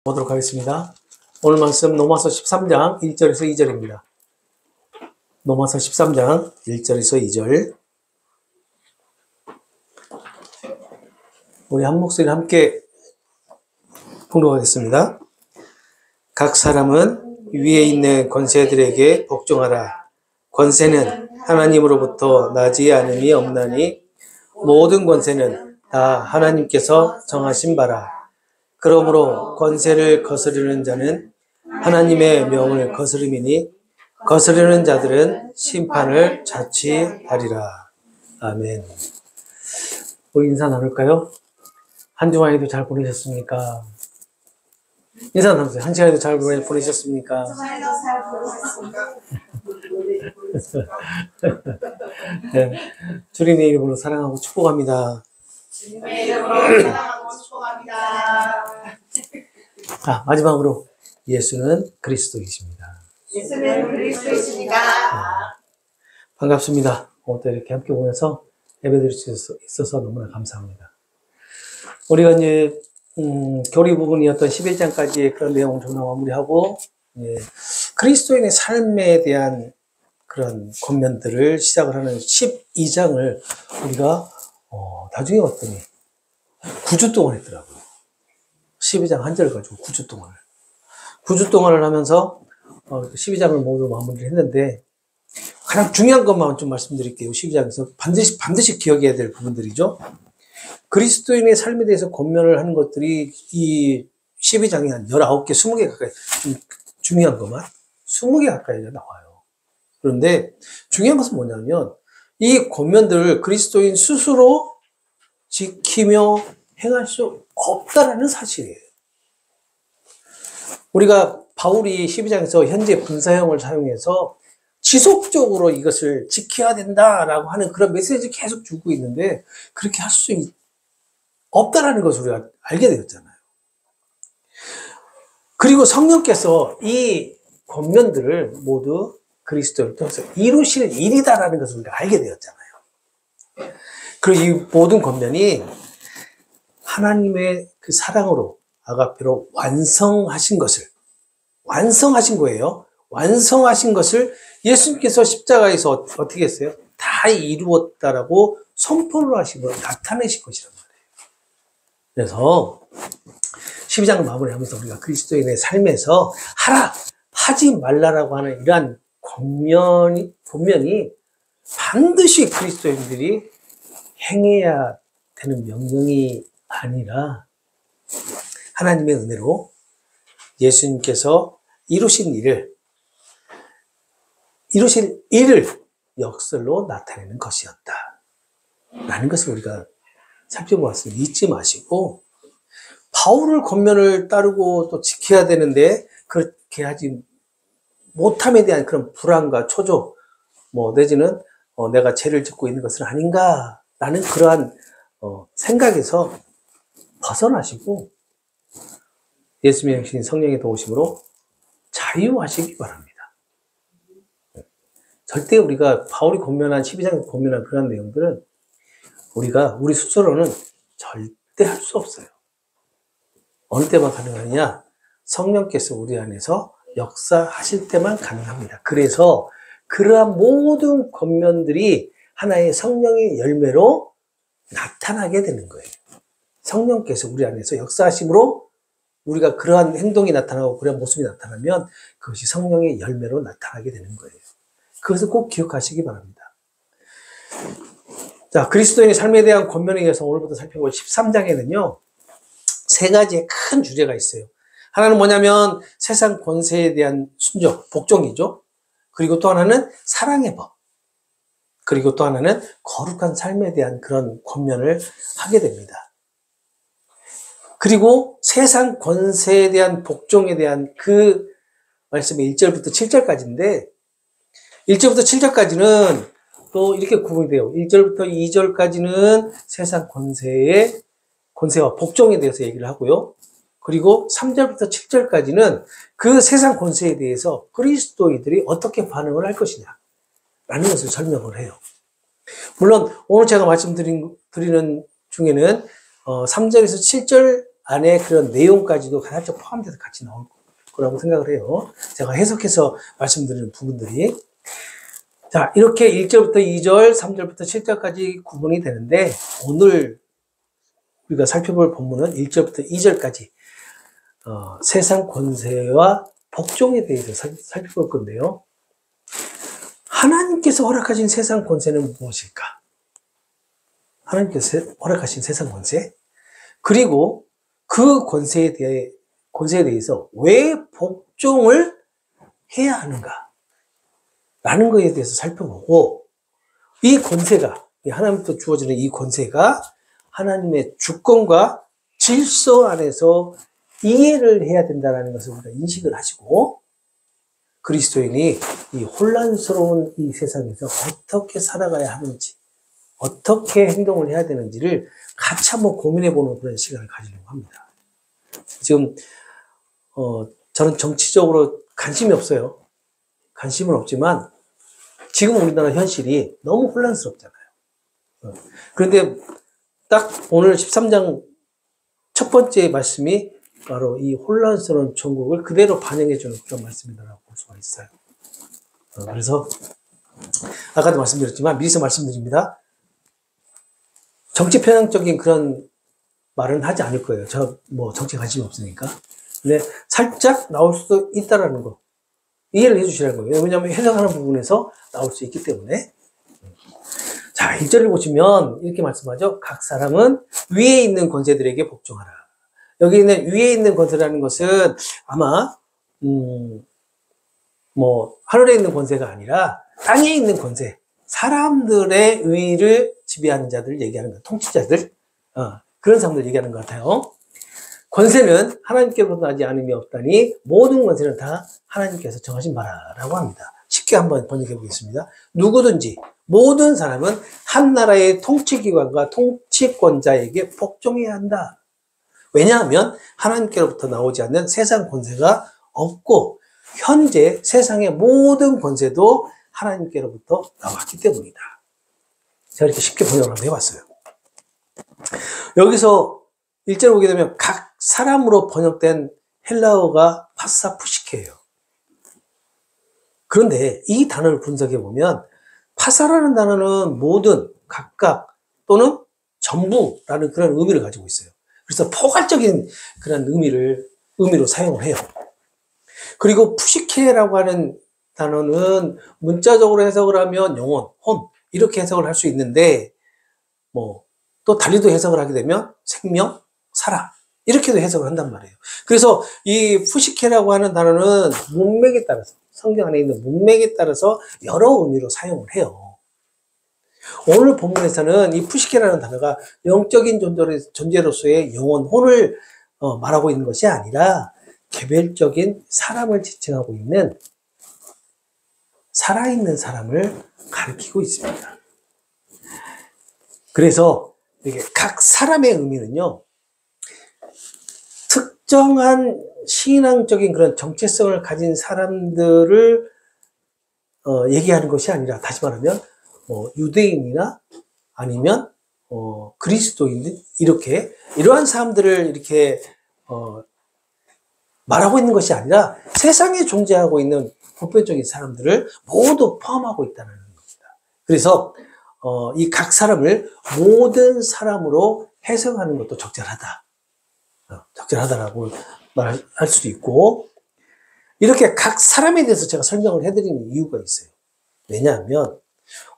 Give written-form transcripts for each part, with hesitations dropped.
보도록 하겠습니다. 오늘 말씀 로마서 13장 1절에서 2절입니다. 로마서 13장 1절에서 2절. 우리 한 목소리 함께 봉독하겠습니다. 각 사람은 위에 있는 권세들에게 복종하라. 권세는 하나님으로부터 나지 않음이 없나니 모든 권세는 다 하나님께서 정하신 바라. 그러므로 권세를 거스르는 자는 하나님의 명을 거스름이니 거스르는 자들은 심판을 자취하리라. 아멘. 우리 인사 나눌까요? 한 주간에도 잘 보내셨습니까? 인사 나누세요. 한 시간에도 잘 보내셨습니까? 네. 주님의 이름으로 사랑하고 축복합니다. 주님의 이름으로 사랑하고 축복합니다. 자, 마지막으로 예수는 그리스도이십니다. 예수는 그리스도이십니다. 반갑습니다. 오늘도 이렇게 함께 모여서 예배드릴 수 있어서 너무나 감사합니다. 우리가 이제 교리 부분이었던 11장까지의 그런 내용을 좀 마무리하고 그리스도인의 삶에 대한 그런 권면들을 시작을 하는 12장을 우리가 나중에 왔더니 9주 동안 했더라고요. 12장 한 절을 가지고 9주 동안을. 9주 동안을 하면서 12장을 모두 마무리를 했는데 가장 중요한 것만 좀 말씀드릴게요. 12장에서 반드시 기억해야 될 부분들이죠. 그리스도인의 삶에 대해서 권면을 하는 것들이 이 12장에 한 19개, 20개 가까이 좀 중요한 것만 20개 가까이 나와요. 그런데 중요한 것은 뭐냐면 이 권면들을 그리스도인 스스로 지키며 행할 수 없다라는 사실이에요. 우리가 바울이 12장에서 현재 분사형을 사용해서 지속적으로 이것을 지켜야 된다라고 하는 그런 메시지를 계속 주고 있는데 그렇게 할 수 없다라는 것을 우리가 알게 되었잖아요. 그리고 성령께서 이 권면들을 모두 그리스도를 통해서 이루실 일이다라는 것을 우리가 알게 되었잖아요. 그리고 이 모든 권면이 하나님의 그 사랑으로 아가페로 완성하신 거예요. 완성하신 것을 예수님께서 십자가에서 어떻게 했어요? 다 이루었다라고 선포를 하시고 나타내신 것이란 말이에요. 그래서 12장을 마무리하면서 우리가 그리스도인의 삶에서 하라, 하지 말라라고 하는 이러한 권면이 반드시 그리스도인들이 행해야 되는 명령이 아니라 하나님의 은혜로 예수님께서 이루신 일을 역설로 나타내는 것이었다. 라는 것을 우리가 살펴보았으니 잊지 마시고 바울을 권면을 따르고 또 지켜야 되는데 그렇게 하지 못함에 대한 그런 불안과 초조, 내지는 내가 죄를 짓고 있는 것은 아닌가라는 그러한 생각에서 벗어나시고 예수님의 행신 성령의 도우심으로 자유하시기 바랍니다. 절대 우리가 바울이 권면한 12장에서 권면한 그런 내용들은 우리 스스로는 절대 할 수 없어요. 어느 때만 가능하냐? 성령께서 우리 안에서 역사하실 때만 가능합니다. 그래서 그러한 모든 권면들이 하나의 성령의 열매로 나타나게 되는 거예요. 성령께서 우리 안에서 역사하심으로 우리가 그러한 행동이 나타나고 그러한 모습이 나타나면 그것이 성령의 열매로 나타나게 되는 거예요. 그것을 꼭 기억하시기 바랍니다. 자, 그리스도인의 삶에 대한 권면에 의해서 오늘부터 살펴볼 13장에는요. 세 가지의 큰 주제가 있어요. 하나는 뭐냐면 세상 권세에 대한 순종, 복종이죠. 그리고 또 하나는 사랑의 법. 그리고 또 하나는 거룩한 삶에 대한 그런 권면을 하게 됩니다. 그리고 세상 권세에 대한 복종에 대한 그 말씀이 1절부터 7절까지인데 1절부터 7절까지는 또 이렇게 구분이 돼요. 1절부터 2절까지는 세상 권세와 복종에 대해서 얘기를 하고요. 그리고 3절부터 7절까지는 그 세상 권세에 대해서 그리스도인들이 어떻게 반응을 할 것이냐 라는 것을 설명을 해요. 물론 오늘 제가 말씀드리는 중에는 3절에서 7절 안에 그런 내용까지도 살짝 포함돼서 같이 나올 거라고 생각을 해요. 제가 해석해서 말씀드리는 부분들이. 자, 이렇게 1절부터 2절, 3절부터 7절까지 구분이 되는데, 오늘 우리가 살펴볼 본문은 1절부터 2절까지 세상 권세와 복종에 대해서 살펴볼 건데요. 하나님께서 허락하신 세상 권세는 무엇일까? 하나님께서 허락하신 세상 권세? 그리고 그 권세에 대해서 왜 복종을 해야 하는가? 라는 것에 대해서 살펴보고, 이 권세가, 하나님부터 주어지는 이 권세가 하나님의 주권과 질서 안에서 이해를 해야 된다는 것을 우리가 인식을 하시고, 그리스도인이 이 혼란스러운 이 세상에서 어떻게 살아가야 하는지, 어떻게 행동을 해야 되는지를 같이 한번 고민해보는 그런 시간을 가지려고 합니다. 지금 저는 정치적으로 관심이 없어요. 관심은 없지만 지금 우리나라 현실이 너무 혼란스럽잖아요. 그런데 딱 오늘 13장 첫 번째 말씀이 바로 이 혼란스러운 천국을 그대로 반영해주는 그런 말씀이라고 볼 수가 있어요. 그래서 아까도 말씀드렸지만 미리서 말씀드립니다. 정치 편향적인 그런 말은 하지 않을 거예요. 저 정치에 관심이 없으니까. 근데 살짝 나올 수도 있다라는 거 이해를 해주시라는 거예요. 왜냐하면 해석하는 부분에서 나올 수 있기 때문에. 자, 1절을 보시면 이렇게 말씀하죠. 각 사람은 위에 있는 권세들에게 복종하라. 여기 있는 위에 있는 권세라는 것은 아마 하늘에 있는 권세가 아니라 땅에 있는 권세, 사람들의 의를 지배하는 자들을 얘기하는 거예요. 통치자들, 그런 사람들 얘기하는 것 같아요. 권세는 하나님께로부터 나지 않음이 없다니 모든 권세는 다 하나님께서 정하신 바라라고 합니다. 쉽게 한번 번역해 보겠습니다. 누구든지 모든 사람은 한 나라의 통치기관과 통치권자에게 복종해야 한다. 왜냐하면 하나님께로부터 나오지 않는 세상 권세가 없고 현재 세상의 모든 권세도 하나님께로부터 나왔기 때문이다. 제가 이렇게 쉽게 번역을 한번 해봤어요. 여기서 1절 보게 되면 각 사람으로 번역된 헬라어가 파사 푸시케예요. 그런데 이 단어를 분석해 보면 파사라는 단어는 모든, 각각 또는 전부라는 그런 의미를 가지고 있어요. 그래서 포괄적인 그런 의미로 사용을 해요. 그리고 푸시케라고 하는 단어는 문자적으로 해석을 하면 영혼, 혼 이렇게 해석을 할 수 있는데 또 달리도 해석을 하게 되면 생명, 살아 이렇게도 해석을 한단 말이에요. 그래서 이 푸시케라고 하는 단어는 문맥에 따라서 성경 안에 있는 문맥에 따라서 여러 의미로 사용을 해요. 오늘 본문에서는 이 푸시케라는 단어가 영적인 존재로서의 영혼, 혼을 말하고 있는 것이 아니라 개별적인 사람을 지칭하고 있는 살아있는 사람을 가리키고 있습니다. 그래서 이게 각 사람의 의미는요, 특정한 신앙적인 그런 정체성을 가진 사람들을 얘기하는 것이 아니라, 다시 말하면 유대인이나 아니면 그리스도인 이러한 사람들을 이렇게 말하고 있는 것이 아니라 세상에 존재하고 있는 보편적인 사람들을 모두 포함하고 있다는 겁니다. 그래서 이 각 사람을 모든 사람으로 해석하는 것도 적절하다라고 말할 수도 있고, 이렇게 각 사람에 대해서 제가 설명을 해드리는 이유가 있어요. 왜냐하면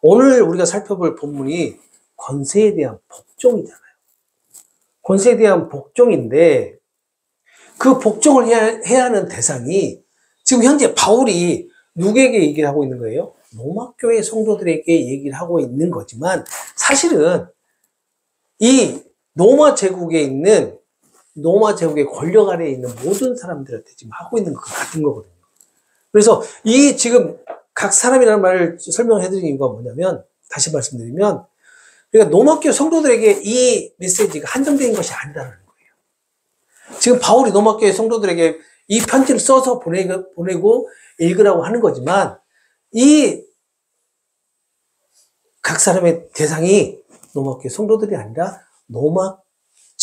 오늘 우리가 살펴볼 본문이 권세에 대한 복종이잖아요. 권세에 대한 복종인데 그 복종을 해야 하는 대상이 지금 현재 바울이 누구에게 얘기를 하고 있는 거예요? 로마교회 성도들에게 얘기를 하고 있는 거지만 사실은 이 로마 제국의 권력 아래에 있는 모든 사람들한테 지금 하고 있는 것 같은 거거든요. 그래서 이 지금 각 사람이라는 말을 설명해 드리는 이유가 뭐냐면, 다시 말씀드리면, 그러니까 로마교회 성도들에게 이 메시지가 한정된 것이 아니라는 거예요. 지금 바울이 로마교회 성도들에게 이 편지를 써서 보내고 읽으라고 하는 거지만, 이 각 사람의 대상이 로마교회 성도들이 아니라 로마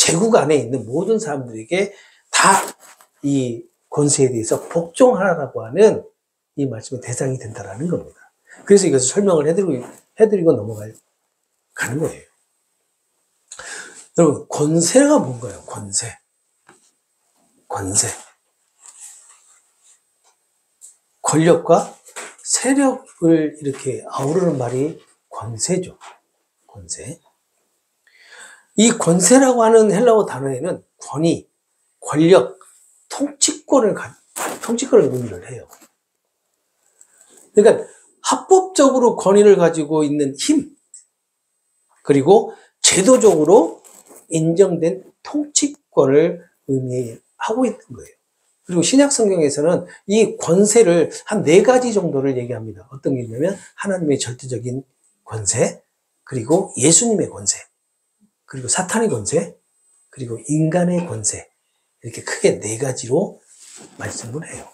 제국 안에 있는 모든 사람들에게 다 이 권세에 대해서 복종하라고 하는 이 말씀의 대상이 된다라는 겁니다. 그래서 이것을 설명을 해드리고 넘어가는 거예요. 여러분, 권세가 뭔가요? 권세. 권력과 세력을 이렇게 아우르는 말이 권세죠. 권세. 이 권세라고 하는 헬라어 단어에는 권위, 권력, 통치권을 의미를 해요. 그러니까 합법적으로 권위를 가지고 있는 힘, 그리고 제도적으로 인정된 통치권을 의미하고 있는 거예요. 그리고 신약 성경에서는 이 권세를 한 4가지 정도를 얘기합니다. 어떤 게 있냐면 하나님의 절대적인 권세, 그리고 예수님의 권세, 그리고 사탄의 권세, 그리고 인간의 권세, 이렇게 크게 4가지로 말씀을 해요.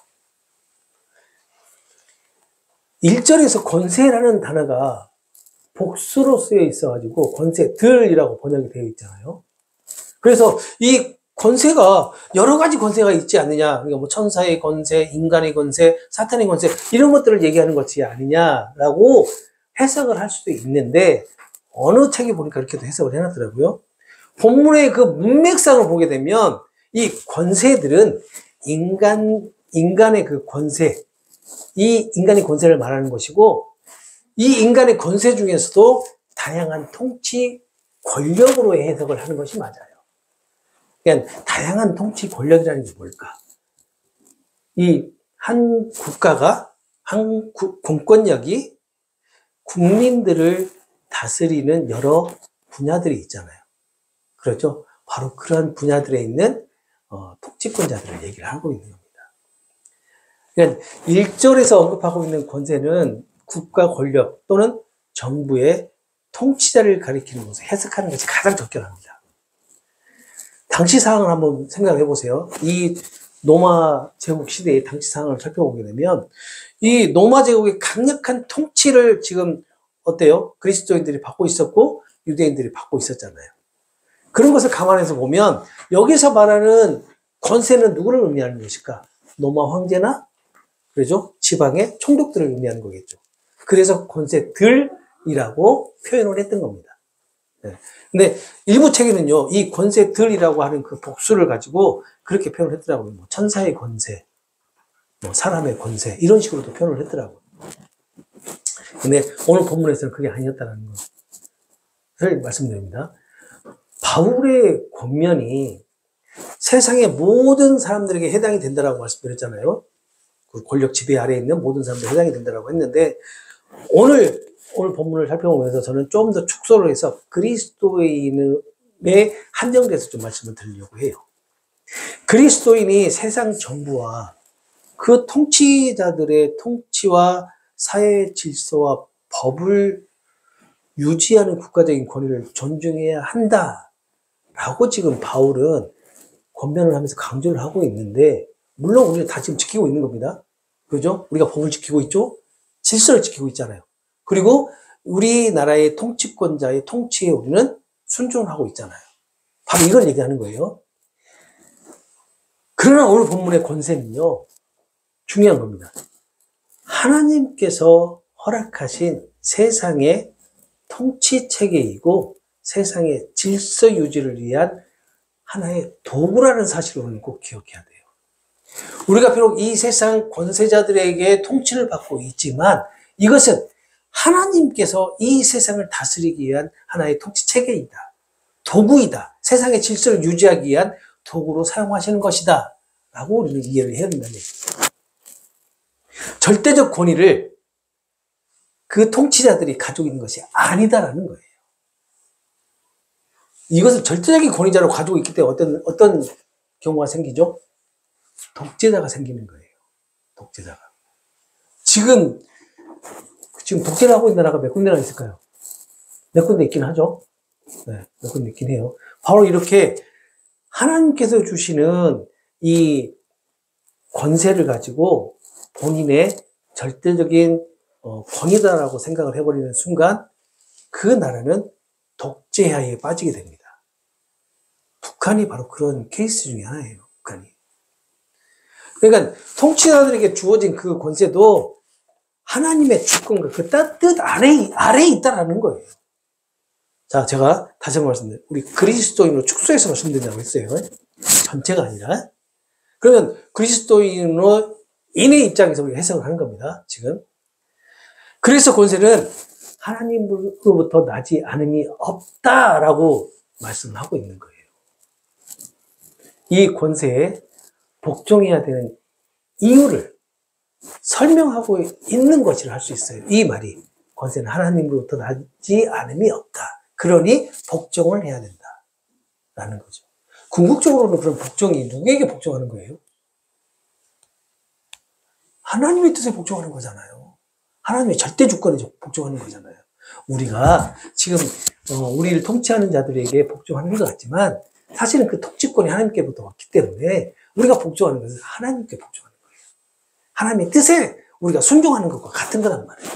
1절에서 권세라는 단어가 복수로 쓰여 있어가지고 권세들이라고 번역이 되어 있잖아요. 그래서 이 권세가 여러 가지 권세가 있지 않느냐, 그러니까 뭐 천사의 권세, 인간의 권세, 사탄의 권세, 이런 것들을 얘기하는 것이 아니냐라고 해석을 할 수도 있는데, 어느 책에 보니까 이렇게도 해석을 해놨더라고요. 본문의 그 문맥상을 보게 되면 이 권세들은 인간의 그 권세, 이 인간의 권세를 말하는 것이고, 이 인간의 권세 중에서도 다양한 통치 권력으로 해석을 하는 것이 맞아요. 그러니까 다양한 통치 권력이라는 게 뭘까? 이 한 국가가, 한 공권력이 국민들을 다스리는 여러 분야들이 있잖아요. 그렇죠? 바로 그런 분야들에 있는 통치권자들을 얘기를 하고 있는 겁니다. 그러니까 1절에서 언급하고 있는 권세는 국가 권력 또는 정부의 통치자를 가리키는 것을 해석하는 것이 가장 적절합니다. 당시 상황을 한번 생각해 보세요. 이 로마 제국 시대의 당시 상황을 살펴보게 되면 이 로마 제국의 강력한 통치를 지금 어때요? 그리스도인들이 받고 있었고 유대인들이 받고 있었잖아요. 그런 것을 감안해서 보면 여기서 말하는 권세는 누구를 의미하는 것일까? 로마 황제나 그렇죠? 지방의 총독들을 의미하는 거겠죠. 그래서 권세들이라고 표현을 했던 겁니다. 네. 근데 일부 책에는요, 이 권세들이라고 하는 그 복수를 가지고 그렇게 표현을 했더라고요. 뭐 천사의 권세, 뭐 사람의 권세, 이런 식으로도 표현을 했더라고요. 근데 오늘 본문에서는 그게 아니었다는 것을 말씀드립니다. 바울의 권면이 세상의 모든 사람들에게 해당이 된다라고 말씀드렸잖아요. 그 권력 지배 아래에 있는 모든 사람들에 해당이 된다라고 했는데, 오늘 본문을 살펴보면서 저는 좀 더 축소를 해서 그리스도인에 한정돼서 좀 말씀을 드리려고 해요. 그리스도인이 세상 정부와 그 통치자들의 통치와 사회 질서와 법을 유지하는 국가적인 권위를 존중해야 한다라고 지금 바울은 권면을 하면서 강조를 하고 있는데, 물론 우리가 다 지금 지키고 있는 겁니다. 그죠? 우리가 법을 지키고 있죠? 질서를 지키고 있잖아요. 그리고 우리나라의 통치권자의 통치에 우리는 순종하고 있잖아요. 바로 이걸 얘기하는 거예요. 그러나 오늘 본문의 권세는요, 중요한 겁니다. 하나님께서 허락하신 세상의 통치 체계이고 세상의 질서 유지를 위한 하나의 도구라는 사실을 우리는 꼭 기억해야 돼요. 우리가 비록 이 세상 권세자들에게 통치를 받고 있지만 이것은 하나님께서 이 세상을 다스리기 위한 하나의 통치 체계이다. 도구이다. 세상의 질서를 유지하기 위한 도구로 사용하시는 것이다. 라고 우리는 이해를 해야 된다는 얘기죠. 절대적 권위를 그 통치자들이 가지고 있는 것이 아니다라는 거예요. 이것을 절대적인 권위자로 가지고 있기 때문에 어떤 경우가 생기죠? 독재자가 생기는 거예요. 독재자가. 지금 독재를 하고 있는 나라가 몇 군데나 있을까요? 몇 군데 있긴 하죠. 네, 몇 군데 있긴 해요. 바로 이렇게 하나님께서 주시는 이 권세를 가지고 본인의 절대적인 권위다라고 생각을 해버리는 순간 그 나라는 독재하에 빠지게 됩니다. 북한이 바로 그런 케이스 중에 하나예요. 북한이. 그러니까 통치자들에게 주어진 그 권세도 하나님의 주권과 그 뜻 아래에 있다라는 거예요. 자, 제가 다시 한번 말씀드려요. 우리 그리스도인으로 축소해서 말씀드린다고 했어요. 전체가 아니라. 그러면 그리스도인의 입장에서 우리가 해석을 하는 겁니다. 지금. 그래서 권세는 하나님으로부터 나지 않음이 없다라고 말씀을 하고 있는 거예요. 이 권세에 복종해야 되는 이유를 설명하고 있는 것이라 할 수 있어요. 이 말이 권세는 하나님으로부터 나지 않음이 없다. 그러니 복종을 해야 된다. 라는 거죠. 궁극적으로는 그런 복종이 누구에게 복종하는 거예요? 하나님의 뜻에 복종하는 거잖아요. 하나님의 절대 주권에 복종하는 거잖아요. 우리가 지금 우리를 통치하는 자들에게 복종하는 것 같지만 사실은 그 통치권이 하나님께부터 왔기 때문에 우리가 복종하는 것은 하나님께 복종하는 거예요. 하나님의 뜻에 우리가 순종하는 것과 같은 거란 말이에요.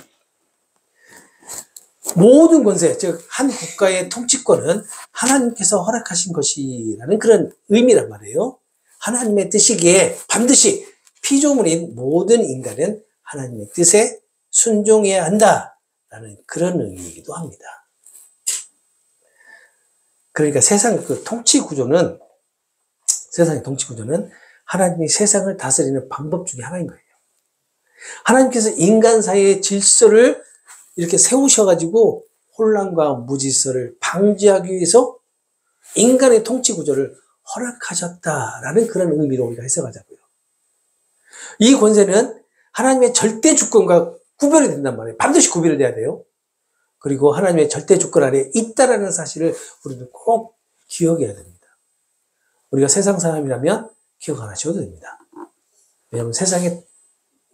모든 권세, 즉 한 국가의 통치권은 하나님께서 허락하신 것이라는 그런 의미란 말이에요. 하나님의 뜻이기에 반드시 피조물인 모든 인간은 하나님의 뜻에 순종해야 한다라는 그런 의미이기도 합니다. 그러니까 세상의 통치 구조는 하나님이 세상을 다스리는 방법 중에 하나인 거예요. 하나님께서 인간 사이의 질서를 이렇게 세우셔가지고 혼란과 무질서를 방지하기 위해서 인간의 통치 구조를 허락하셨다라는 그런 의미로 우리가 해석하자고요. 이 권세는 하나님의 절대 주권과 구별이 된단 말이에요. 반드시 구별이 돼야 돼요. 그리고 하나님의 절대 주권 아래 있다라는 사실을 우리는 꼭 기억해야 됩니다. 우리가 세상 사람이라면 기억 안 하셔도 됩니다. 왜냐하면 세상의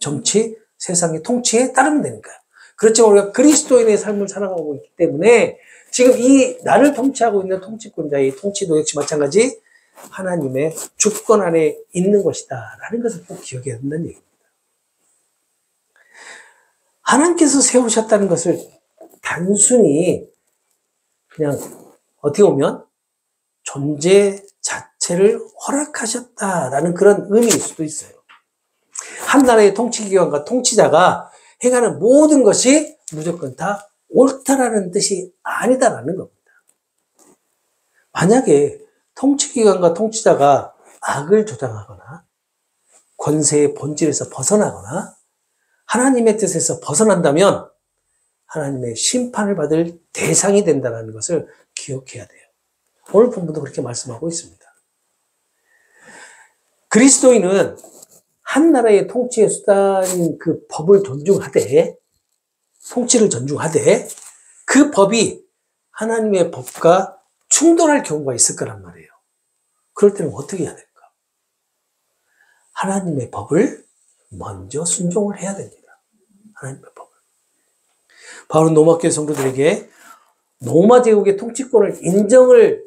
정치, 세상의 통치에 따르면 되니까요. 그렇지만 우리가 그리스도인의 삶을 살아가고 있기 때문에 지금 이 나를 통치하고 있는 통치권자의 통치도 역시 마찬가지 하나님의 주권 안에 있는 것이다 라는 것을 꼭 기억해야 된다는 얘기입니다. 하나님께서 세우셨다는 것을 단순히 그냥 어떻게 보면 존재 자체를 허락하셨다라는 그런 의미일 수도 있어요. 한 나라의 통치기관과 통치자가 행하는 모든 것이 무조건 다 옳다라는 뜻이 아니다라는 겁니다. 만약에 통치기관과 통치자가 악을 조장하거나 권세의 본질에서 벗어나거나 하나님의 뜻에서 벗어난다면 하나님의 심판을 받을 대상이 된다는 것을 기억해야 돼요. 오늘 본문도 그렇게 말씀하고 있습니다. 그리스도인은 한 나라의 통치의 수단인 그 법을 존중하되, 통치를 존중하되, 그 법이 하나님의 법과 충돌할 경우가 있을 거란 말이에요. 그럴 때는 어떻게 해야 될까? 하나님의 법을 먼저 순종을 해야 됩니다. 하나님의 법을. 바울은 로마교회 성도들에게 로마 제국의 통치권을 인정을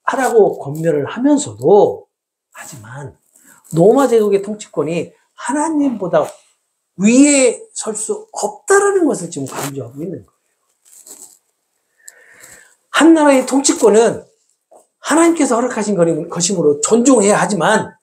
하라고 권면을 하면서도, 하지만 로마 제국의 통치권이 하나님보다 위에 설 수 없다라는 것을 지금 강조하고 있는 거예요. 한 나라의 통치권은 하나님께서 허락하신 것이므로 존중해야 하지만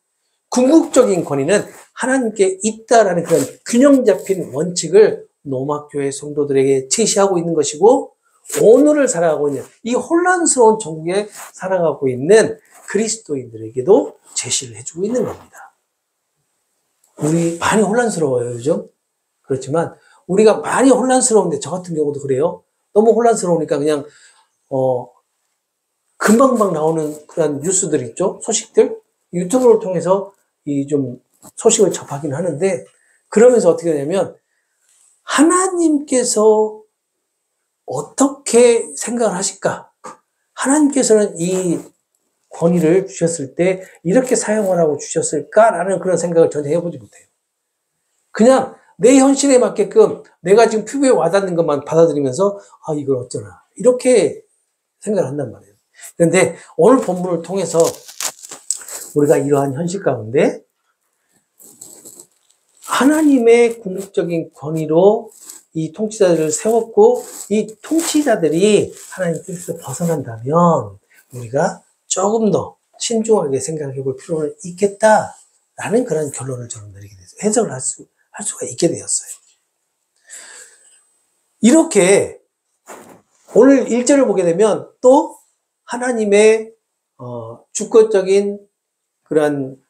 궁극적인 권위는 하나님께 있다라는 그런 균형 잡힌 원칙을 로마교회 성도들에게 제시하고 있는 것이고, 오늘을 살아가고 있는 이 혼란스러운 전국에 살아가고 있는 그리스도인들에게도 제시를 해주고 있는 겁니다. 우리 많이 혼란스러워요, 요즘. 그렇지만 우리가 많이 혼란스러운데, 저 같은 경우도 그래요. 너무 혼란스러우니까 그냥 금방금방 나오는 그런 뉴스들 있죠, 소식들. 유튜브를 통해서 이 좀 소식을 접하긴 하는데, 그러면서 어떻게 되냐면 하나님께서 어떻게 생각을 하실까? 하나님께서는 이 권위를 주셨을 때 이렇게 사용하라고 주셨을까라는 그런 생각을 전혀 해보지 못해요. 그냥 내 현실에 맞게끔 내가 지금 피부에 와닿는 것만 받아들이면서 이걸 어쩌나 이렇게 생각을 한단 말이에요. 그런데 오늘 본문을 통해서 우리가 이러한 현실 가운데 하나님의 궁극적인 권위로 이 통치자들을 세웠고, 이 통치자들이 하나님 뜻에서 벗어난다면 우리가 조금 더 신중하게 생각해 볼 필요는 있겠다라는 그런 결론을 저는 내리게 됐어요. 해석을 할 수가 있게 되었어요. 이렇게 오늘 1절을 보게 되면 또 하나님의 주권적인 그런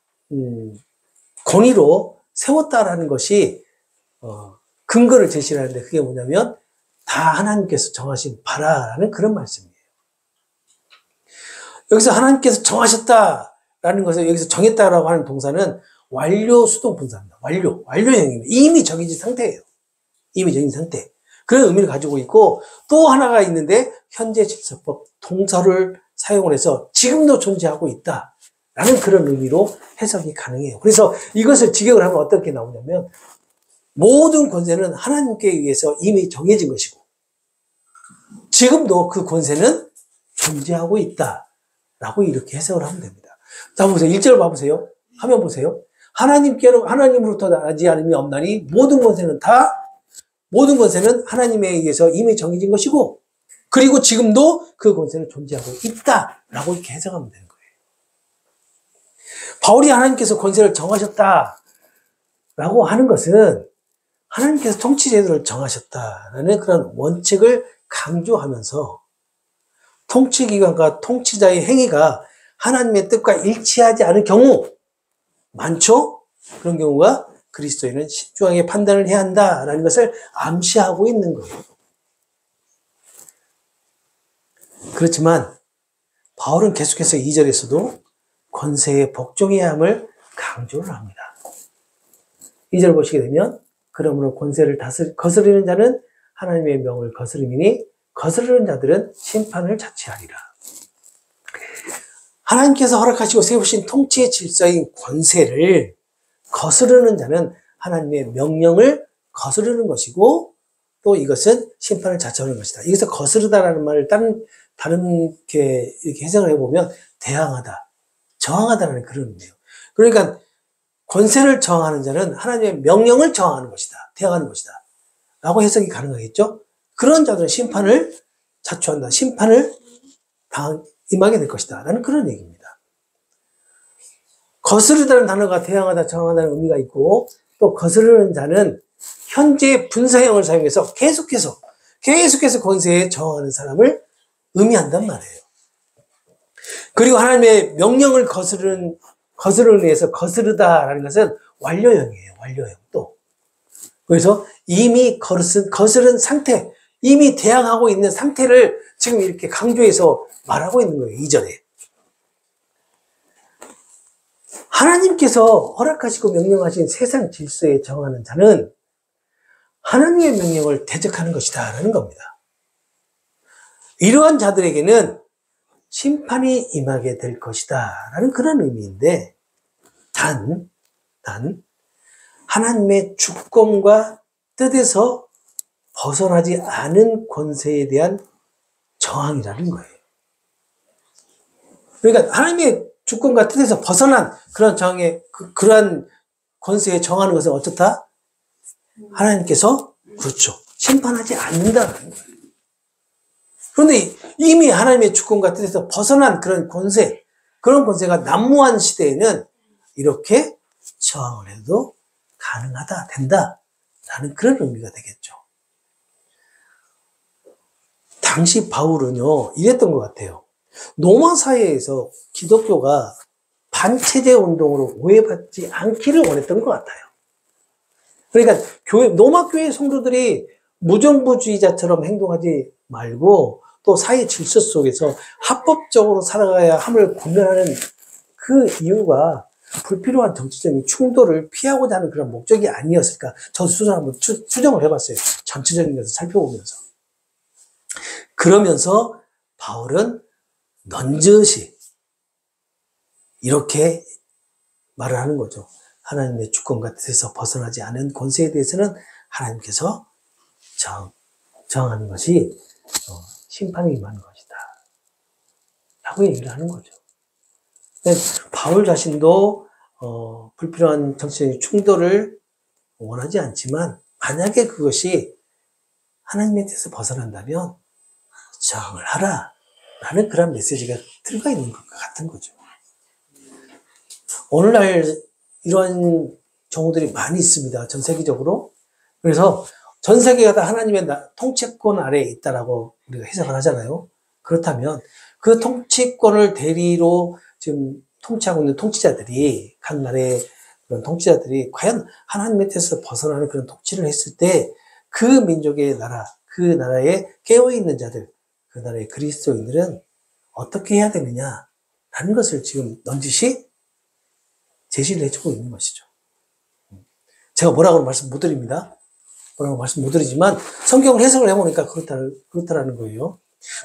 권위로 세웠다라는 것이 근거를 제시를 하는데 그게 뭐냐면 다 하나님께서 정하신 바라라는 그런 말씀이에요. 여기서 하나님께서 정하셨다라는 것을 여기서 정했다라고 하는 동사는 완료 수동 분사입니다. 완료형입니다. 이미 정해진 상태예요. 이미 정해진 상태. 그런 의미를 가지고 있고 또 하나가 있는데 현재 질서법 동사를 사용을 해서 지금도 존재하고 있다라는 그런 의미로 해석이 가능해요. 그래서 이것을 직역을 하면 어떻게 나오냐면 모든 권세는 하나님께 의해서 이미 정해진 것이고 지금도 그 권세는 존재하고 있다라고 이렇게 해석을 하면 됩니다. 자, 보세요. 1절 봐보세요. 화면 보세요. 하나님으로부터 나지 않음이 없나니 모든 권세는 하나님에 의해서 이미 정해진 것이고 그리고 지금도 그 권세는 존재하고 있다라고 이렇게 해석하면 되는 거예요. 바울이 하나님께서 권세를 정하셨다라고 하는 것은 하나님께서 통치 제도를 정하셨다라는 그런 원칙을 강조하면서 통치기관과 통치자의 행위가 하나님의 뜻과 일치하지 않은 경우 많죠? 그런 경우가 그리스도인은 신중하게 판단을 해야 한다라는 것을 암시하고 있는 거예요. 그렇지만 바울은 계속해서 2절에서도 권세에 복종해야 함을 강조를 합니다. 2절 보시게 되면 그러므로 권세를 거스르는 자는 하나님의 명을 거스름이니 거스르는 자들은 심판을 자취하리라. 하나님께서 허락하시고 세우신 통치의 질서인 권세를 거스르는 자는 하나님의 명령을 거스르는 것이고 또 이것은 심판을 자처하는 것이다. 여기서 거스르다라는 말을 다른 이렇게 해석을 해보면 대항하다, 저항하다라는 그런 의미예요. 그러니까 권세를 저항하는 자는 하나님의 명령을 저항하는 것이다, 대항하는 것이다 라고 해석이 가능하겠죠. 그런 자들은 심판을 자초한다, 심판을 임하게 될 것이다 라는 그런 얘기입니다. 거스르다는 단어가 대항하다, 저항하다는 의미가 있고 또 거스르는 자는 현재 분사형을 사용해서 계속해서 권세에 저항하는 사람을 의미한단 말이에요. 그리고 하나님의 명령을 거스르는 위해서 거스르다라는 것은 완료형이에요. 완료형 또. 그래서 이미 거스른 상태, 이미 대항하고 있는 상태를 지금 이렇게 강조해서 말하고 있는 거예요. 2절에. 하나님께서 허락하시고 명령하신 세상 질서에 정하는 자는 하나님의 명령을 대적하는 것이다 라는 겁니다. 이러한 자들에게는 심판이 임하게 될 것이다 라는 그런 의미인데 단 하나님의 주권과 뜻에서 벗어나지 않은 권세에 대한 저항이라는 거예요. 그러니까 하나님의 주권과 뜻에서 벗어난 그런 그러한 권세에 정하는 것은 어떻다? 하나님께서 그렇죠. 심판하지 않는다는 거예요. 그런데 이미 하나님의 주권과 뜻에서 벗어난 그런 그런 권세가 난무한 시대에는 이렇게 저항을 해도 가능하다, 된다라는 그런 의미가 되겠죠. 당시 바울은요, 이랬던 것 같아요. 로마 사회에서 기독교가 반체제 운동으로 오해받지 않기를 원했던 것 같아요. 그러니까 로마 교회 성도들이 무정부주의자처럼 행동하지 말고 또 사회 질서 속에서 합법적으로 살아가야 함을 구별하는 그 이유가 불필요한 정치적인 충돌을 피하고자 하는 그런 목적이 아니었을까. 저도 스스로 한번 추정을 해봤어요. 전체적인 것을 살펴보면서. 그러면서 바울은 넌저시 이렇게 말을 하는 거죠. 하나님의 주권과 뜻에서 벗어나지 않은 권세에 대해서는 하나님께서 정하는 것이 심판이 임하는 것이다 라고 얘기를 하는 거죠. 바울 자신도 불필요한 정치적인 충돌을 원하지 않지만 만약에 그것이 하나님의 뜻에서 벗어난다면 저항을 하라 라는 그런 메시지가 들어가 있는 것 같은 거죠. 오늘날 이러한 경우들이 많이 있습니다. 전 세계적으로. 그래서 전 세계가 다 하나님의 통치권 아래에 있다라고 우리가 해석을 하잖아요. 그렇다면 그 통치권을 대리로 지금 통치하고 있는 통치자들이, 각 나라의 그런 통치자들이 과연 하나님의 뜻에서 벗어나는 그런 통치를 했을 때 그 민족의 나라, 그 나라에 깨어있는 자들, 그 나라의 그리스도인들은 어떻게 해야 되느냐라는 것을 지금 넌지시 제시를 해주고 있는 것이죠. 제가 뭐라고 말씀 못 드립니다. 뭐라고 말씀 못 드리지만 성경을 해석을 해보니까 그렇다라는 거예요.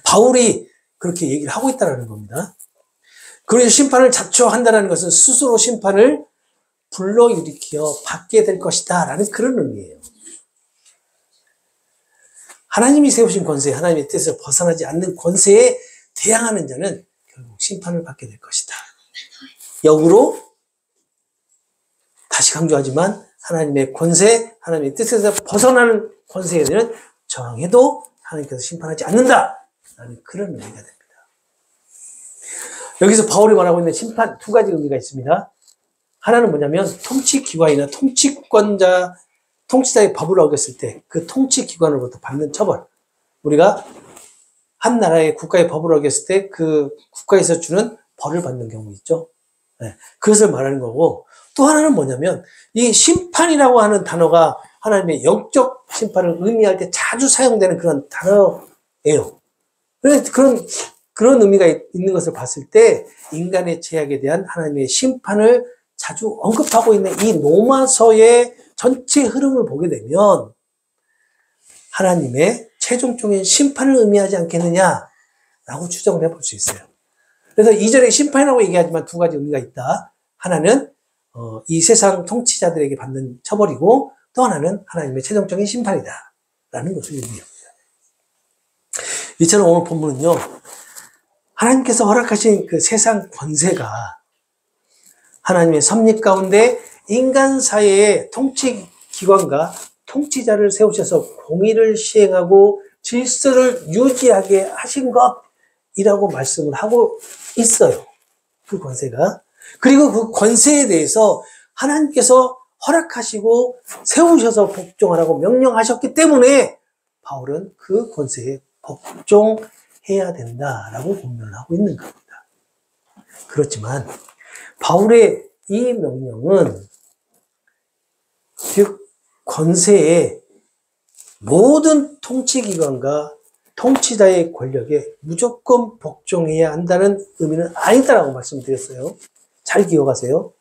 바울이 그렇게 얘기를 하고 있다라는 겁니다. 그래서 심판을 자초한다는 것은 스스로 심판을 불러일으켜 받게 될 것이다 라는 그런 의미예요. 하나님이 세우신 권세, 하나님의 뜻에서 벗어나지 않는 권세에 대항하는 자는 결국 심판을 받게 될 것이다. 역으로 다시 강조하지만 하나님의 권세, 하나님의 뜻에서 벗어나는 권세에는 저항해도 하나님께서 심판하지 않는다 라는 그런 의미가 됩니다. 여기서 바울이 말하고 있는 심판 두 가지 의미가 있습니다. 하나는 뭐냐면 통치기관이나 통치자의 법을 어겼을 때 그 통치기관으로부터 받는 처벌. 우리가 한 나라의 국가의 법을 어겼을 때 그 국가에서 주는 벌을 받는 경우 있죠. 네, 그것을 말하는 거고, 또 하나는 뭐냐면 이 심판이라고 하는 단어가 하나님의 영적 심판을 의미할 때 자주 사용되는 그런 단어예요. 그래서 그런 의미가 있는 것을 봤을 때 인간의 죄악에 대한 하나님의 심판을 자주 언급하고 있는 이 로마서의 전체 흐름을 보게 되면 하나님의 최종적인 심판을 의미하지 않겠느냐라고 추정을 해볼 수 있어요. 그래서 이전에 심판이라고 얘기하지만 두 가지 의미가 있다. 하나는 이 세상 통치자들에게 받는 처벌이고, 또 하나는 하나님의 최종적인 심판이다 라는 것을 의미합니다. 이처럼 오늘 본문은요, 하나님께서 허락하신 그 세상 권세가 하나님의 섭리 가운데 인간 사회의 통치기관과 통치자를 세우셔서 공의를 시행하고 질서를 유지하게 하신 것이라고 말씀을 하고 있어요. 그 권세가. 그리고 그 권세에 대해서 하나님께서 허락하시고 세우셔서 복종하라고 명령하셨기 때문에 바울은 그 권세에 복종해야 된다라고 공면을 하고 있는 겁니다. 그렇지만 바울의 이 명령은 즉 권세에 모든 통치기관과 통치자의 권력에 무조건 복종해야 한다는 의미는 아니다라고 말씀드렸어요. 잘 기억하세요.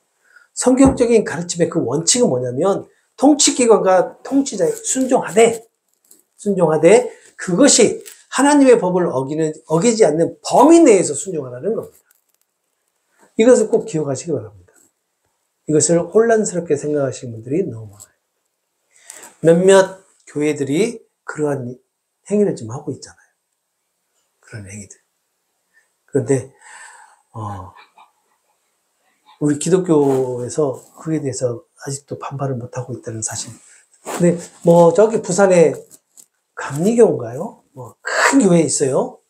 성경적인 가르침의 그 원칙은 뭐냐면 통치기관과 통치자에 순종하되 그것이 하나님의 법을 어기지 않는 범위 내에서 순종하라는 겁니다. 이것을 꼭 기억하시기 바랍니다. 이것을 혼란스럽게 생각하시는 분들이 너무 많아요. 몇몇 교회들이 그러한 행위를 좀 하고 있잖아요. 그런 행위들. 그런데 우리 기독교에서 그에 대해서 아직도 반발을 못하고 있다는 사실. 근데 저기 부산에 감리교인가요? 큰 교회 있어요.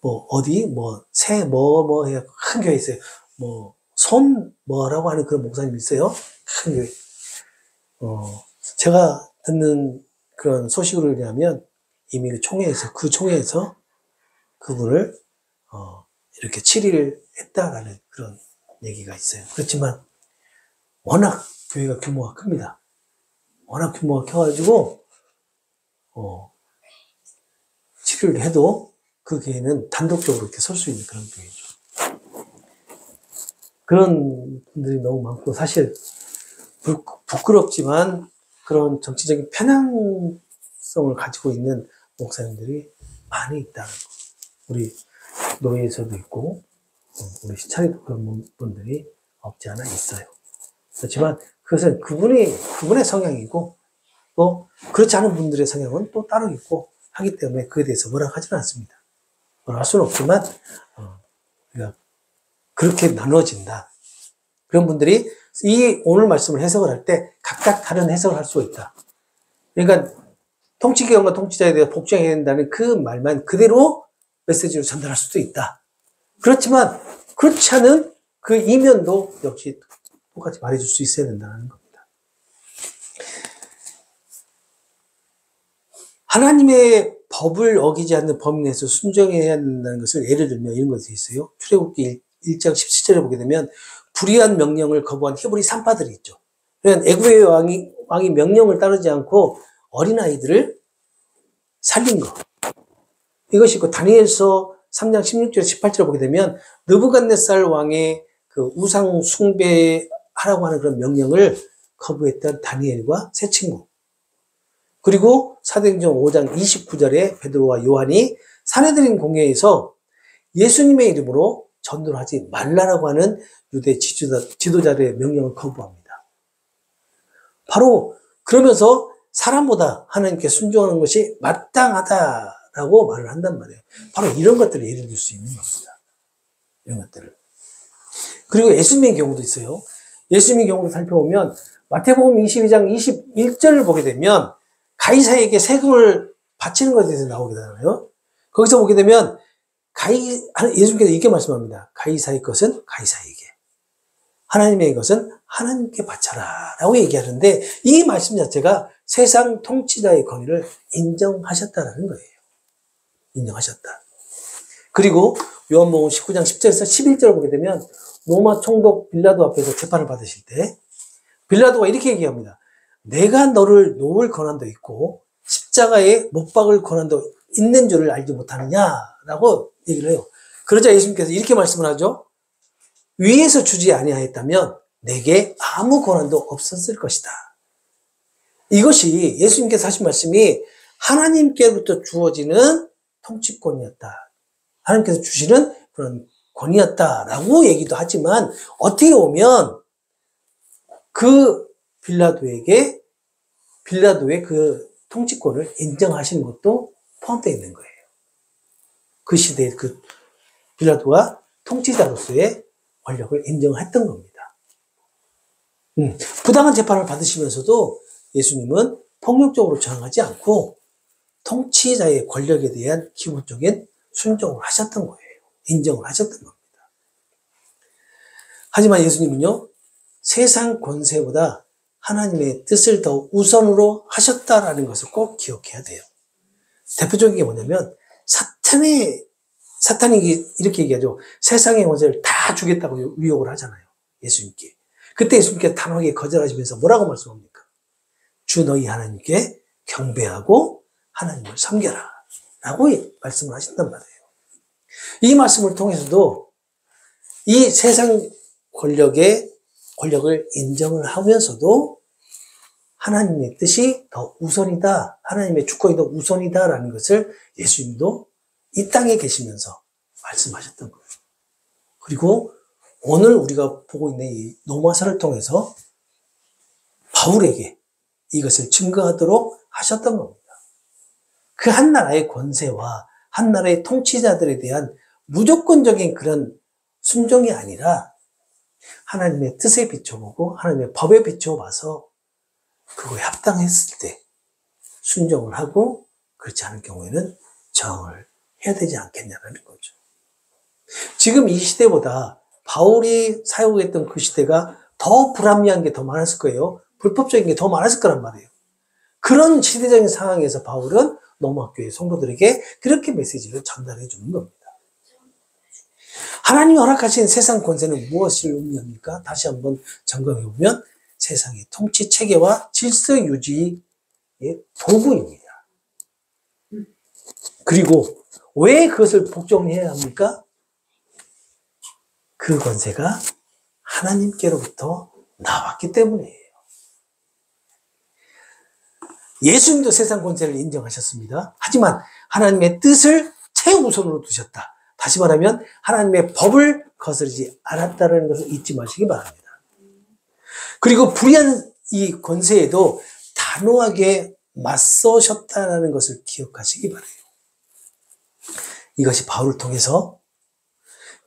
어디 해야 큰 교회 있어요. 뭐라고 하는 그런 목사님이 있어요. 큰 교회. 제가 듣는 그런 소식으로 의하면 이미 그 총회에서 그분을 이렇게 치리를 했다라는 그런 얘기가 있어요. 그렇지만 워낙 교회가 규모가 큽니다. 워낙 규모가 커가지고 치료를 해도 그 교회는 단독적으로 이렇게 설 수 있는 그런 교회죠. 그런 분들이 너무 많고, 사실 부끄럽지만 그런 정치적인 편향성을 가지고 있는 목사님들이 많이 있다는 거. 우리 노예에서도 있고 우리 시찰에도 그런 분들이 없지 않아 있어요. 그렇지만 그것은 그분의 성향이고, 또 그렇지 않은 분들의 성향은 또 따로 있고 하기 때문에 그에 대해서 뭐라 하지는 않습니다. 뭐라 할 수는 없지만 우리가 그렇게 나눠진다. 그런 분들이 이 오늘 말씀을 해석을 할 때 각각 다른 해석을 할 수 있다. 그러니까 통치기관과 통치자에 대해 복종해야 된다는 그 말만 그대로 메시지로 전달할 수도 있다. 그렇지만 그렇지 않은 그 이면도 역시 똑같이 말해줄 수 있어야 된다는 겁니다. 하나님의 법을 어기지 않는 범위 내에서 순종해야 된다는 것을 예를 들면 이런 것이 있어요. 출애굽기 1장 17절에 보게 되면 불의한 명령을 거부한 히브리 산파들이 있죠. 그러니까 애굽의 왕이 명령을 따르지 않고 어린아이들을 살린 거. 이것이 있고 다니엘서 3장 16절 18절을 보게 되면 느부갓네살 왕의 그 우상 숭배하라고 하는 그런 명령을 거부했던 다니엘과 세 친구. 그리고 사도행전 5장 29절에 베드로와 요한이 산헤드린 공회에서 예수님의 이름으로 전도를 하지 말라라고 하는 유대 지도자들의 명령을 거부합니다. 바로 그러면서 사람보다 하나님께 순종하는 것이 마땅하다라고 말을 한단 말이에요. 바로 이런 것들을 예를 들 수 있는 겁니다. 이런 것들을. 그리고 예수님의 경우도 있어요. 예수님의 경우도 살펴보면 마태복음 22장 21절을 보게 되면 가이사에게 세금을 바치는 것에 대해서 나오게 되잖아요. 거기서 보게 되면 예수님께서 이렇게 말씀합니다. 가이사의 것은 가이사에게, 하나님의 것은 하나님께 바쳐라 라고 얘기하는데 이 말씀 자체가 세상 통치자의 권위를 인정하셨다라는 거예요. 인정하셨다. 그리고 요한복음 19장 10절에서 11절을 보게 되면 로마 총독 빌라도 앞에서 재판을 받으실 때 빌라도가 이렇게 얘기합니다. 내가 너를 놓을 권한도 있고 십자가에 못 박을 권한도 있는 줄을 알지 못하느냐라고 얘기를 해요. 그러자 예수님께서 이렇게 말씀을 하죠. 위에서 주지 아니하였다면 내게 아무 권한도 없었을 것이다. 이것이 예수님께서 하신 말씀이 하나님께로부터 주어지는 통치권이었다. 하나님께서 주시는 그런 권위였다라고 얘기도 하지만 어떻게 보면 그 빌라도의 그 통치권을 인정하시는 것도 포함되어 있는 거예요. 그 시대의 그 빌라도가 통치자로서의 권력을 인정했던 겁니다. 부당한 재판을 받으시면서도 예수님은 폭력적으로 저항하지 않고 통치자의 권력에 대한 기본적인 순종을 하셨던 거예요. 인정을 하셨던 겁니다. 하지만 예수님은요, 세상 권세보다 하나님의 뜻을 더 우선으로 하셨다라는 것을 꼭 기억해야 돼요. 대표적인 게 뭐냐면 사탄이 이렇게 얘기하죠. 세상의 권세를 다 주겠다고 위협을 하잖아요. 예수님께. 그때 예수님께 단호하게 거절하시면서 뭐라고 말씀합니까? 주 너희 하나님께 경배하고 하나님을 섬겨라 라고 말씀을 하신단 말이에요. 이 말씀을 통해서도 이 세상 권력을 인정을 하면서도 하나님의 뜻이 더 우선이다. 하나님의 주권이 더 우선이다라는 것을 예수님도 이 땅에 계시면서 말씀하셨던 거예요. 그리고 오늘 우리가 보고 있는 이 로마서를 통해서 바울에게 이것을 증거하도록 하셨던 겁니다. 그 한 나라의 권세와 한 나라의 통치자들에 대한 무조건적인 그런 순종이 아니라 하나님의 뜻에 비춰보고 하나님의 법에 비춰봐서 그거에 합당했을 때 순종을 하고 그렇지 않을 경우에는 저항을 해야 되지 않겠냐는 거죠. 지금 이 시대보다 바울이 사역했던 그 시대가 더 불합리한 게 더 많았을 거예요. 불법적인 게 더 많았을 거란 말이에요. 그런 시대적인 상황에서 바울은 로마 교회 성도들에게 그렇게 메시지를 전달해 주는 겁니다. 하나님이 허락하신 세상 권세는 무엇을 의미합니까? 다시 한번 점검해 보면 세상의 통치 체계와 질서 유지의 도구입니다. 그리고 왜 그것을 복종해야 합니까? 그 권세가 하나님께로부터 나왔기 때문이에요. 예수님도 세상 권세를 인정하셨습니다. 하지만 하나님의 뜻을 최우선으로 두셨다. 다시 말하면 하나님의 법을 거스르지 않았다는 것을 잊지 마시기 바랍니다. 그리고 불의한 이 권세에도 단호하게 맞서셨다는 것을 기억하시기 바라요. 이것이 바울을 통해서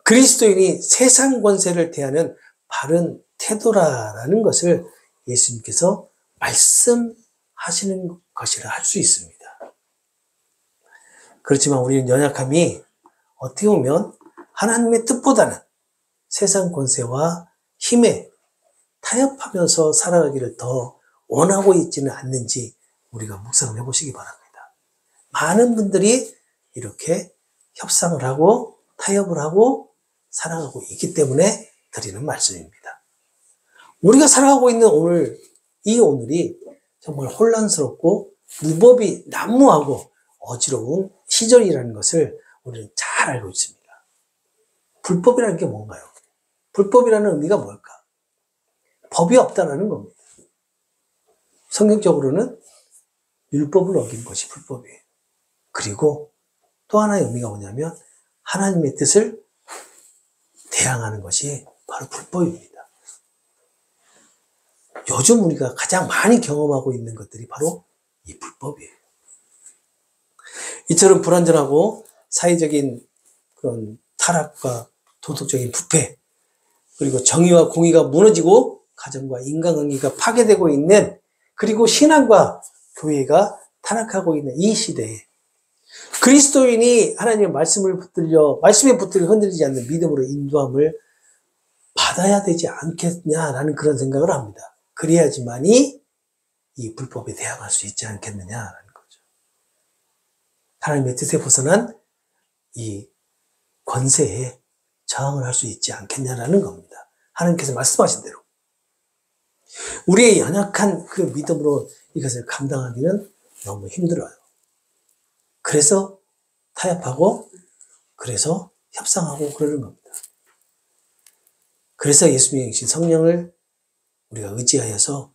그리스도인이 세상 권세를 대하는 바른 태도라는 것을 예수님께서 말씀하시는 것이라 할 수 있습니다. 그렇지만 우리는 연약함이 어떻게 보면 하나님의 뜻보다는 세상 권세와 힘에 타협하면서 살아가기를 더 원하고 있지는 않는지 우리가 묵상을 해보시기 바랍니다. 많은 분들이 이렇게 협상을 하고 타협을 하고 살아가고 있기 때문에 드리는 말씀입니다. 우리가 살아가고 있는 오늘이 정말 혼란스럽고 무법이 난무하고 어지러운 시절이라는 것을 우리는 잘 알고 있습니다. 불법이라는 게 뭔가요? 불법이라는 의미가 뭘까? 법이 없다라는 겁니다. 성경적으로는 율법을 어긴 것이 불법이에요. 그리고 또 하나의 의미가 뭐냐면 하나님의 뜻을 대항하는 것이 바로 불법입니다. 요즘 우리가 가장 많이 경험하고 있는 것들이 바로 이 불법이에요. 이처럼 불완전하고 사회적인 그런 타락과 도덕적인 부패, 그리고 정의와 공의가 무너지고 가정과 인간관계가 파괴되고 있는, 그리고 신앙과 교회가 타락하고 있는 이 시대에 그리스도인이 하나님의 말씀에 붙들려 흔들리지 않는 믿음으로 인도함을 받아야 되지 않겠냐라는 그런 생각을 합니다. 그래야지만이 이 불법에 대항할 수 있지 않겠느냐라는 거죠. 하나님의 뜻에 벗어난 이 권세에 저항을 할 수 있지 않겠냐라는 겁니다. 하나님께서 말씀하신 대로. 우리의 연약한 그 믿음으로 이것을 감당하기는 너무 힘들어요. 그래서 타협하고, 그래서 협상하고 그러는 겁니다. 그래서 예수님의 영신 성령을 우리가 의지하여서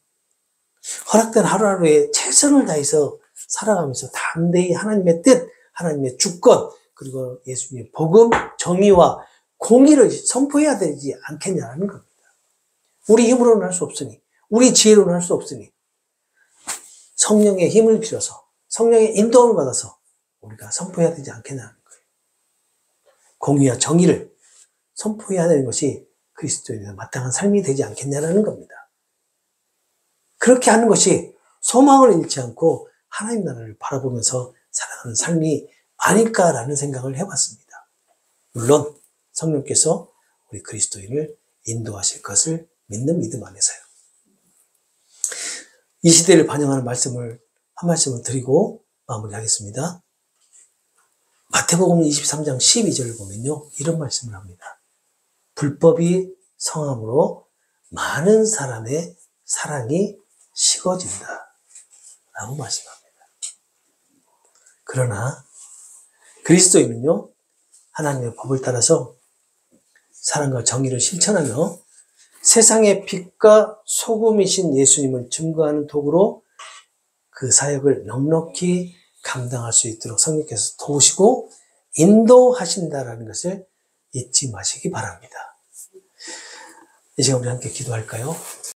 허락된 하루하루에 최선을 다해서 살아가면서 담대히 하나님의 뜻, 하나님의 주권, 그리고 예수님의 복음, 정의와 공의를 선포해야 되지 않겠냐는 겁니다. 우리 힘으로는 할 수 없으니, 우리 지혜로는 할 수 없으니 성령의 힘을 빌어서, 성령의 인도함을 받아서 우리가 선포해야 되지 않겠냐는 거예요. 공의와 정의를 선포해야 되는 것이 그리스도인의 마땅한 삶이 되지 않겠냐는 겁니다. 그렇게 하는 것이 소망을 잃지 않고 하나님 나라를 바라보면서 살아가는 삶이 아닐까라는 생각을 해봤습니다. 물론 성령께서 우리 그리스도인을 인도하실 것을 믿는 믿음 안에서요. 이 시대를 반영하는 한 말씀을 드리고 마무리하겠습니다. 마태복음 23장 12절을 보면요, 이런 말씀을 합니다. 불법이 성함으로 많은 사람의 사랑이 식어진다 라고 말씀합니다. 그러나 그리스도인은요, 하나님의 법을 따라서 사랑과 정의를 실천하며 세상의 빛과 소금이신 예수님을 증거하는 도구로 그 사역을 넉넉히 감당할 수 있도록 성령께서 도우시고 인도하신다라는 것을 잊지 마시기 바랍니다. 이 시간 우리 함께 기도할까요?